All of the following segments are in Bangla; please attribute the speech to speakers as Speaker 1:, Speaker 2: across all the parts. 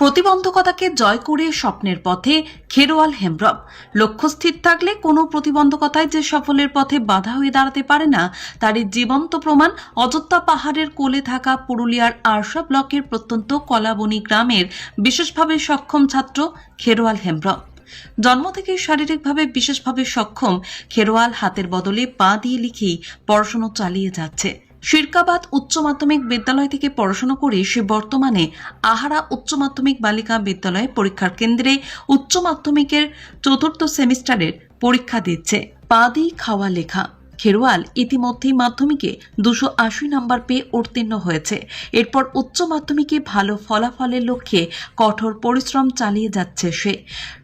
Speaker 1: প্রতিবন্ধকতাকে জয় করে স্বপ্নের পথে খেরোয়াল হেমব্রম। লক্ষ্য স্থির থাকলে কোনো প্রতিবন্ধকতায় যে সফলের পথে বাধা হয়ে দাঁড়াতে পারে না তারই জীবন্ত প্রমাণ অযোধ্যা পাহাড়ের কোলে থাকা পুরুলিয়ার আরশা ব্লকের প্রত্যন্ত কলাবনী গ্রামের বিশেষভাবে সক্ষম ছাত্র খেরোয়াল হেমব্রম। জন্ম থেকেই শারীরিকভাবে বিশেষভাবে সক্ষম খেরোয়াল হাতের বদলে পা দিয়ে লিখেই পড়াশোনা চালিয়ে যাচ্ছে। শিরকাবাদ উচ্চ মাধ্যমিক বিদ্যালয় থেকে পড়াশোনা করে সে বর্তমানে আহারা উচ্চ মাধ্যমিক বালিকা বিদ্যালয়ে পরীক্ষার কেন্দ্রে উচ্চ মাধ্যমিকের চতুর্থ সেমিস্টারের পরীক্ষা দিচ্ছে। পা দিয়ে খাওয়া লেখা খেরোয়াল ইতিমধ্যেই মাধ্যমিকে 280 নম্বর পেয়ে উত্তীর্ণ হয়েছে। এরপর উচ্চ মাধ্যমিকে ভালো ফলাফলের লক্ষ্যে কঠোর পরিশ্রম চালিয়ে যাচ্ছে সে।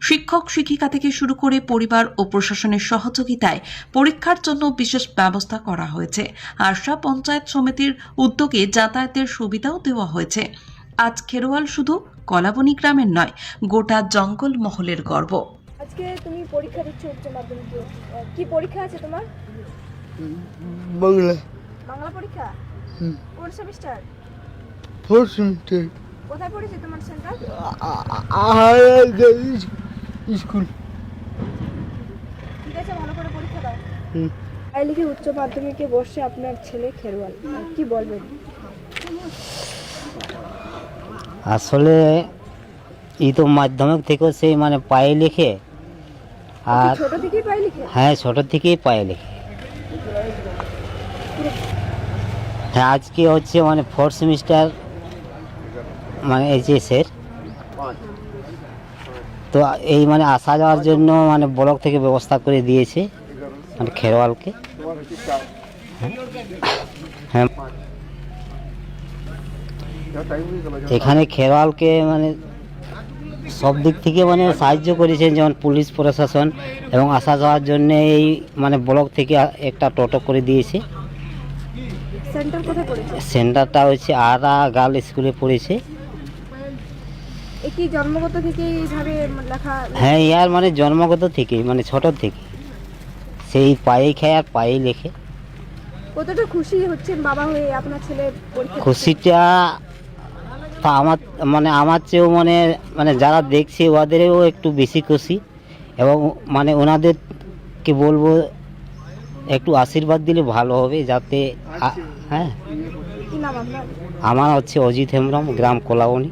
Speaker 1: শিক্ষক শিক্ষিকা থেকে শুরু করে পরিবার ও প্রশাসনের সহযোগিতায় পরীক্ষার জন্য বিশেষ ব্যবস্থা করা হয়েছে। আরশা পঞ্চায়েত সমিতির উদ্যোগে যাতায়াতের সুবিধাও দেওয়া হয়েছে। আজ খেরোয়াল শুধু কলাবনী গ্রামের নয়, গোটা জঙ্গল মহলের গর্ব।
Speaker 2: আজকে তুমি পরীক্ষা দিচ্ছ উচ্চ মাধ্যমিকে, কি পরীক্ষা আছে তোমার?
Speaker 3: বাংলা
Speaker 2: বাংলা পরীক্ষা। কোন সেমিস্টার?
Speaker 3: Fourth semester.
Speaker 2: কোথায় পড়েছে তোমার সেন্টার?
Speaker 3: স্কুল।
Speaker 2: ঠিক আছে, ভালো করে পরীক্ষা দাও। আই লিখে উচ্চ মাধ্যমিকে বসে আপনার ছেলে খেরোয়াল, কি বলবেন?
Speaker 4: আসলে এই তো মাধ্যমিক থেকেও সেই মানে পায়ে লিখে, আর
Speaker 2: ছোট থেকেই পাই লিখে?
Speaker 4: হ্যাঁ, ছোট থেকেই পায়ে লিখে। হ্যাঁ, আজকে হচ্ছে মানে ফোর্থ সেমিস্টার মানে এইচএসের, তো এই মানে আসা যাওয়ার জন্য মানে ব্লক থেকে ব্যবস্থা করে দিয়েছে মানে খেরোয়ালকে। হ্যাঁ, এখানে খেরোয়ালকে মানে সব দিক থেকে মানে সাহায্য করেছেন, যেমন পুলিশ প্রশাসন, এবং আসা যাওয়ার জন্য এই মানে ব্লক থেকে একটা টোটো করে দিয়েছে।
Speaker 2: সেন্টার কোথায় পড়েছে?
Speaker 4: সেন্টারটা হচ্ছে আরা গার্ল স্কুলে পড়েছে।
Speaker 2: কি জন্মগত থেকে এইভাবে লেখা?
Speaker 4: হ্যাঁ, ইয়ার মানে জন্মগত থেকেই মানে ছোট থেকে সেই পায়ে খায় আর পায়ে লেখে।
Speaker 2: কতটা খুশি হচ্ছেন বাবা হয়ে আপনার ছেলে পরীক্ষা?
Speaker 4: খুশিটা তা আমার চেয়েও মানে মানে যারা দেখছে ওদেরও একটু বেশি খুশি, এবং মানে ওনাদেরকে বলবো একটু আশীর্বাদ দিলে ভালো হবে, যাতে হ্যাঁ।
Speaker 2: কি নাম আপনার?
Speaker 4: আমার হচ্ছে অজিত হেমব্রম, গ্রাম কলাবনী।